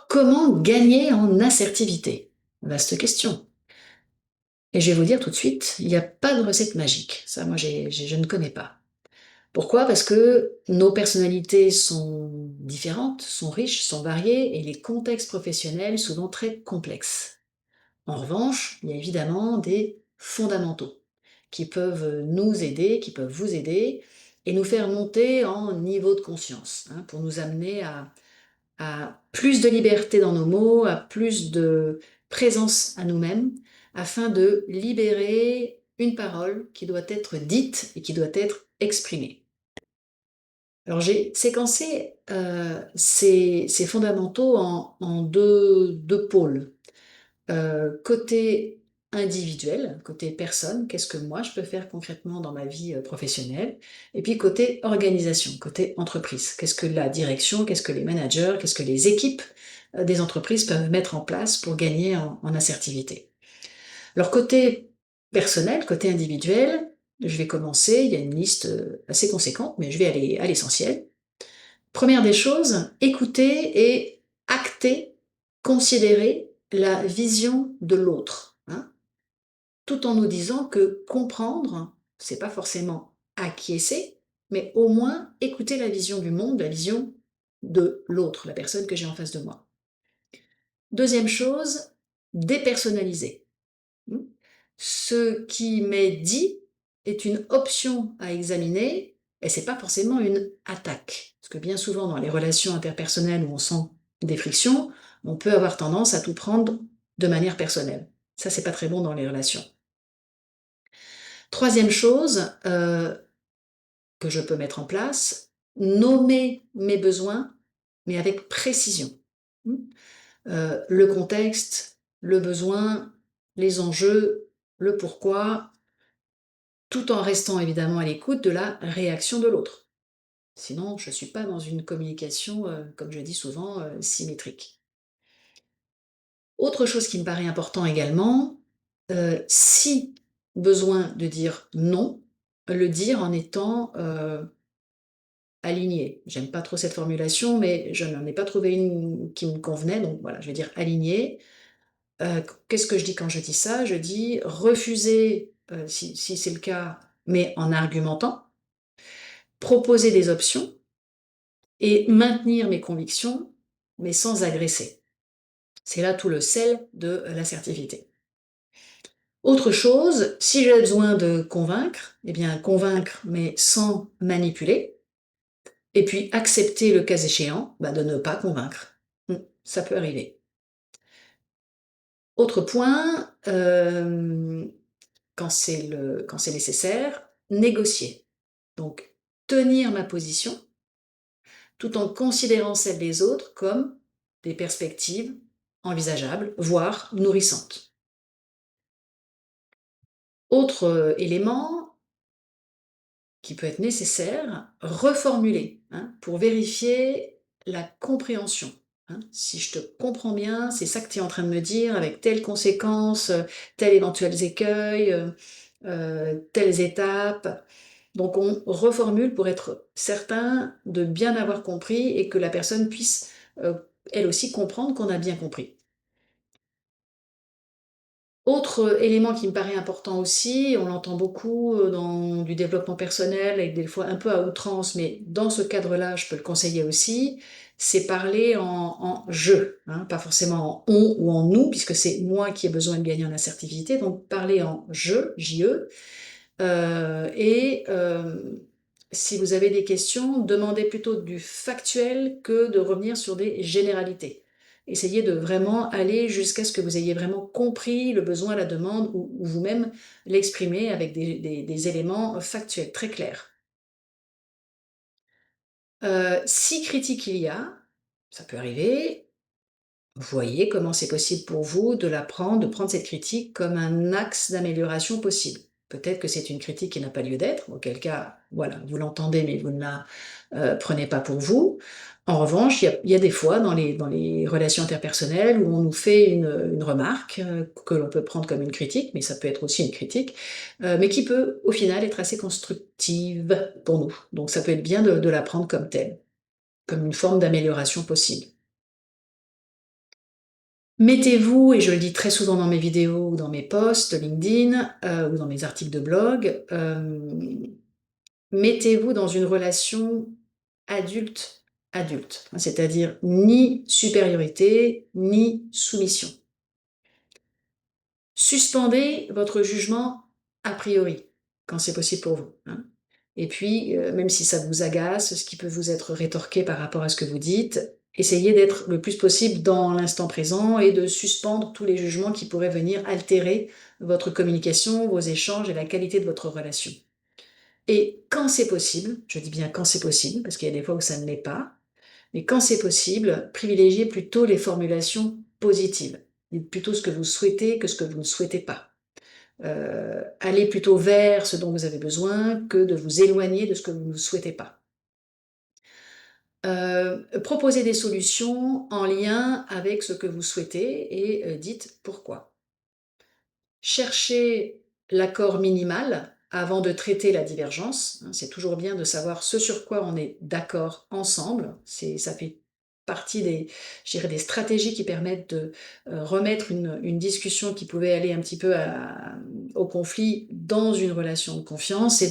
Comment gagner en assertivité? Vaste question. Et je vais vous dire tout de suite, il n'y a pas de recette magique. Ça, moi, je ne connais pas. Pourquoi? Parce que nos personnalités sont différentes, sont riches, sont variées, et les contextes professionnels souvent très complexes. En revanche, il y a évidemment des fondamentaux qui peuvent nous aider, qui peuvent vous aider, et nous faire monter en niveau de conscience, hein, pour nous amener à plus de liberté dans nos mots, à plus de présence à nous-mêmes, afin de libérer une parole qui doit être dite et qui doit être exprimée. Alors j'ai séquencé ces fondamentaux en deux pôles. Côté individuel, côté personne, qu'est-ce que moi je peux faire concrètement dans ma vie professionnelle? Et puis côté organisation, côté entreprise, qu'est-ce que la direction, qu'est-ce que les managers, qu'est-ce que les équipes des entreprises peuvent mettre en place pour gagner en assertivité? Alors côté personnel, côté individuel, je vais commencer, il y a une liste assez conséquente, mais je vais aller à l'essentiel. Première des choses, écouter et acter, considérer la vision de l'autre, hein, tout en nous disant que comprendre, c'est pas forcément acquiescer, mais au moins écouter la vision du monde, la vision de l'autre, la personne que j'ai en face de moi. Deuxième chose, dépersonnaliser. Hmm. Ce qui m'est dit est une option à examiner et c'est pas forcément une attaque. Parce que bien souvent, dans les relations interpersonnelles où on sent des frictions, on peut avoir tendance à tout prendre de manière personnelle. Ça, c'est pas très bon dans les relations. Troisième chose que je peux mettre en place, nommer mes besoins, mais avec précision. Hmm. Le contexte, le besoin, les enjeux, le pourquoi, tout en restant évidemment à l'écoute de la réaction de l'autre. Sinon, je ne suis pas dans une communication, comme je dis souvent, symétrique. Autre chose qui me paraît important également, si besoin de dire non, le dire en étant aligné. J'aime pas trop cette formulation, mais je n'en ai pas trouvé une qui me convenait, donc voilà, je vais dire aligné. Qu'est-ce que je dis quand je dis ça? Je dis refuser, si c'est le cas, mais en argumentant, proposer des options et maintenir mes convictions, mais sans agresser. C'est là tout le sel de l'assertivité. Autre chose, si j'ai besoin de convaincre, eh bien convaincre, mais sans manipuler, et puis accepter le cas échéant, bah, de ne pas convaincre. Ça peut arriver. Autre point, quand c'est nécessaire, négocier. Donc tenir ma position tout en considérant celles des autres comme des perspectives envisageables, voire nourrissantes. Autre élément qui peut être nécessaire, reformuler, hein, pour vérifier la compréhension. Hein. Si je te comprends bien, c'est ça que tu es en train de me dire, avec telles conséquences, tels éventuels écueils, telles étapes. Donc on reformule pour être certain de bien avoir compris et que la personne puisse, elle aussi, comprendre qu'on a bien compris. Autre élément qui me paraît important aussi, on l'entend beaucoup dans du développement personnel et des fois un peu à outrance, mais dans ce cadre-là, je peux le conseiller aussi, c'est parler en je, hein, pas forcément en on ou en nous, puisque c'est moi qui ai besoin de gagner en assertivité, donc parler en je, JE, et si vous avez des questions, demandez plutôt du factuel que de revenir sur des généralités. Essayez de vraiment aller jusqu'à ce que vous ayez vraiment compris le besoin, la demande, ou vous-même l'exprimer avec des éléments factuels, très clairs. Si critique il y a, ça peut arriver, voyez comment c'est possible pour vous de la prendre, de prendre cette critique comme un axe d'amélioration possible. Peut-être que c'est une critique qui n'a pas lieu d'être, auquel cas, voilà, vous l'entendez, mais vous ne la prenez pas pour vous. En revanche, il y a des fois dans les relations interpersonnelles où on nous fait une remarque que l'on peut prendre comme une critique, mais ça peut être aussi une critique, mais qui peut au final être assez constructive pour nous. Donc ça peut être bien de la prendre comme telle, comme une forme d'amélioration possible. Mettez-vous, et je le dis très souvent dans mes vidéos ou dans mes posts LinkedIn ou dans mes articles de blog, mettez-vous dans une relation adulte-adulte, hein, c'est-à-dire ni supériorité, ni soumission. Suspendez votre jugement a priori, quand c'est possible pour vous, hein. Et puis, même si ça vous agace, ce qui peut vous être rétorqué par rapport à ce que vous dites, essayez d'être le plus possible dans l'instant présent et de suspendre tous les jugements qui pourraient venir altérer votre communication, vos échanges et la qualité de votre relation. Et quand c'est possible, je dis bien quand c'est possible, parce qu'il y a des fois où ça ne l'est pas, mais quand c'est possible, privilégiez plutôt les formulations positives. Dites plutôt ce que vous souhaitez que ce que vous ne souhaitez pas. Allez plutôt vers ce dont vous avez besoin que de vous éloigner de ce que vous ne souhaitez pas. Proposez des solutions en lien avec ce que vous souhaitez et dites pourquoi. Cherchez l'accord minimal avant de traiter la divergence, hein. C'est toujours bien de savoir ce sur quoi on est d'accord ensemble. Ça fait partie je dirais, des stratégies qui permettent de remettre une discussion qui pouvait aller un petit peu au conflit dans une relation de confiance et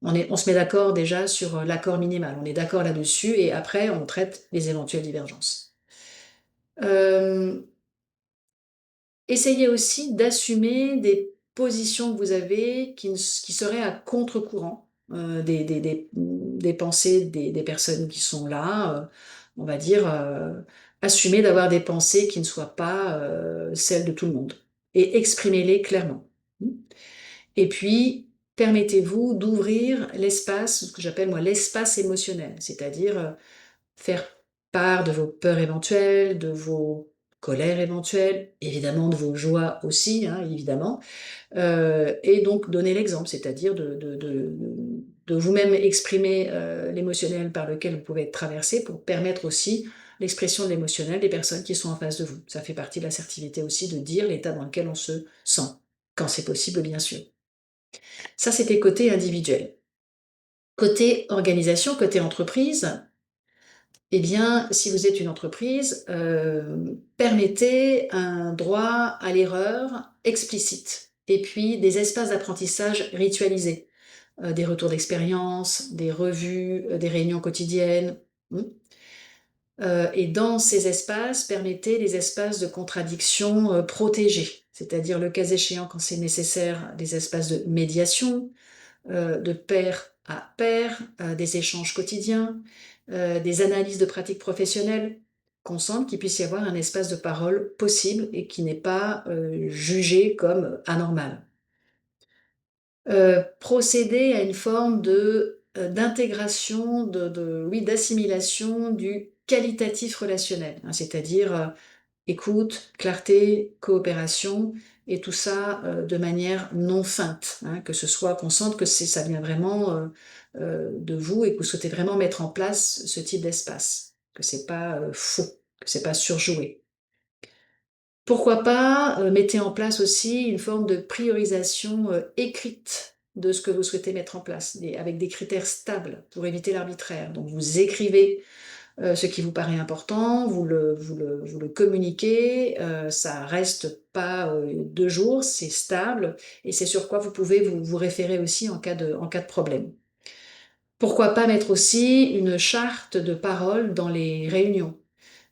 on se met d'accord déjà sur l'accord minimal. On est d'accord là-dessus et après on traite les éventuelles divergences. Euh, Essayez aussi d'assumer des positions que vous avez qui seraient à contre-courant des pensées des personnes qui sont là. On va dire, assumez d'avoir des pensées qui ne soient pas celles de tout le monde et exprimez-les clairement. Et puis, permettez-vous d'ouvrir l'espace, ce que j'appelle moi l'espace émotionnel, c'est-à-dire faire part de vos peurs éventuelles, de vos colères éventuelles, évidemment de vos joies aussi, hein, évidemment, et donc donner l'exemple, c'est-à-dire de vous-même exprimer l'émotionnel par lequel vous pouvez être traversé pour permettre aussi l'expression de l'émotionnel des personnes qui sont en face de vous. Ça fait partie de l'assertivité aussi de dire l'état dans lequel on se sent, quand c'est possible bien sûr. Ça, c'était côté individuel. Côté organisation, côté entreprise, eh bien, si vous êtes une entreprise, permettez un droit à l'erreur explicite et puis des espaces d'apprentissage ritualisés, des retours d'expérience, des revues, des réunions quotidiennes. Et dans ces espaces, permettez des espaces de contradiction protégés, c'est-à-dire le cas échéant, quand c'est nécessaire, des espaces de médiation, de pair à pair, des échanges quotidiens, des analyses de pratiques professionnelles, qu'on sente qu'il puisse y avoir un espace de parole possible et qui n'est pas jugé comme anormal. Procéder à une forme d'intégration, oui, d'assimilation du qualitatif relationnel, hein, c'est-à-dire écoute, clarté, coopération, et tout ça de manière non feinte, hein, que ce soit qu'on sente que ça vient vraiment de vous et que vous souhaitez vraiment mettre en place ce type d'espace, que c'est pas faux, que c'est pas surjoué. Pourquoi pas, mettez en place aussi une forme de priorisation écrite de ce que vous souhaitez mettre en place, avec des critères stables pour éviter l'arbitraire. Donc vous écrivez ce qui vous paraît important, vous le communiquez, ça reste pas 2 jours, c'est stable et c'est sur quoi vous pouvez vous référer aussi en cas de problème. Pourquoi pas mettre aussi une charte de parole dans les réunions?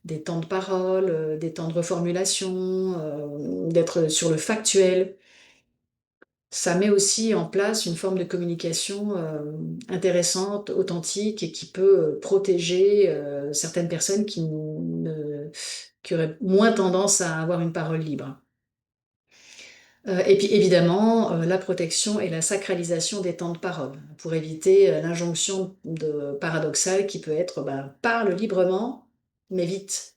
Des temps de parole, des temps de reformulation, d'être sur le factuel. Ça met aussi en place une forme de communication intéressante, authentique et qui peut protéger certaines personnes qui auraient moins tendance à avoir une parole libre. Et puis évidemment, la protection et la sacralisation des temps de parole, pour éviter l'injonction paradoxale qui peut être parle librement, mais vite.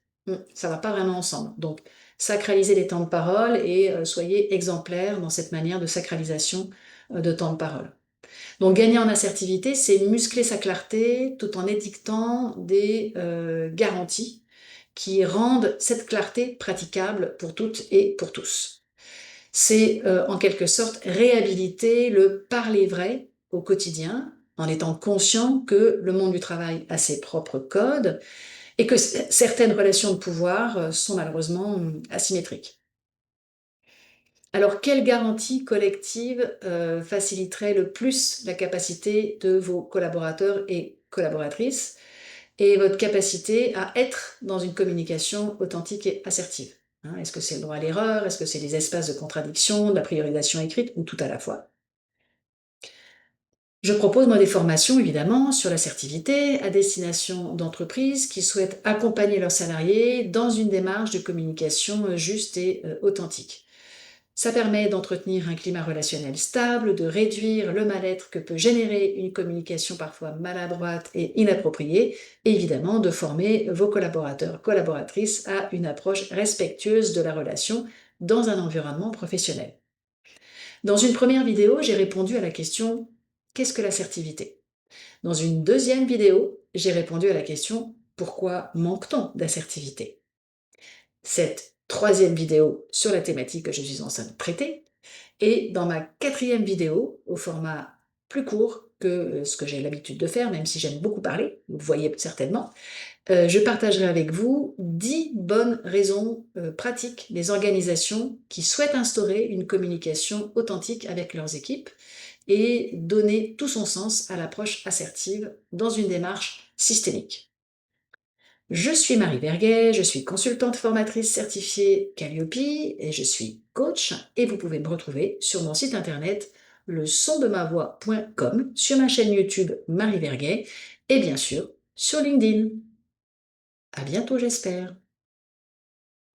Ça va pas vraiment ensemble. Donc, sacralisez les temps de parole et soyez exemplaires dans cette manière de sacralisation de temps de parole. Donc, gagner en assertivité, c'est muscler sa clarté tout en édictant des garanties qui rendent cette clarté praticable pour toutes et pour tous. C'est en quelque sorte réhabiliter le parler vrai au quotidien en étant conscient que le monde du travail a ses propres codes et que certaines relations de pouvoir sont malheureusement asymétriques. Alors, quelle garantie collective faciliterait le plus la capacité de vos collaborateurs et collaboratrices et votre capacité à être dans une communication authentique et assertive? Hein, est-ce que c'est le droit à l'erreur? Est-ce que c'est les espaces de contradiction, de la priorisation écrite ou tout à la fois? Je propose, moi, des formations, évidemment, sur l'assertivité à destination d'entreprises qui souhaitent accompagner leurs salariés dans une démarche de communication juste et authentique. Ça permet d'entretenir un climat relationnel stable, de réduire le mal-être que peut générer une communication parfois maladroite et inappropriée, et évidemment de former vos collaborateurs, collaboratrices à une approche respectueuse de la relation dans un environnement professionnel. Dans une première vidéo, j'ai répondu à la question: qu'est-ce que l'assertivité? Dans une deuxième vidéo, j'ai répondu à la question: pourquoi manque-t-on d'assertivité? Cette troisième vidéo sur la thématique que je suis en train de traiter. Et dans ma quatrième vidéo, au format plus court que ce que j'ai l'habitude de faire, même si j'aime beaucoup parler, vous le voyez certainement, je partagerai avec vous 10 bonnes raisons pratiques des organisations qui souhaitent instaurer une communication authentique avec leurs équipes et donner tout son sens à l'approche assertive dans une démarche systémique. Je suis Marie Verguet, je suis consultante formatrice certifiée Calliope et je suis coach, et vous pouvez me retrouver sur mon site internet lesondemavoix.com, sur ma chaîne YouTube Marie Verguet et bien sûr sur LinkedIn. À bientôt, j'espère.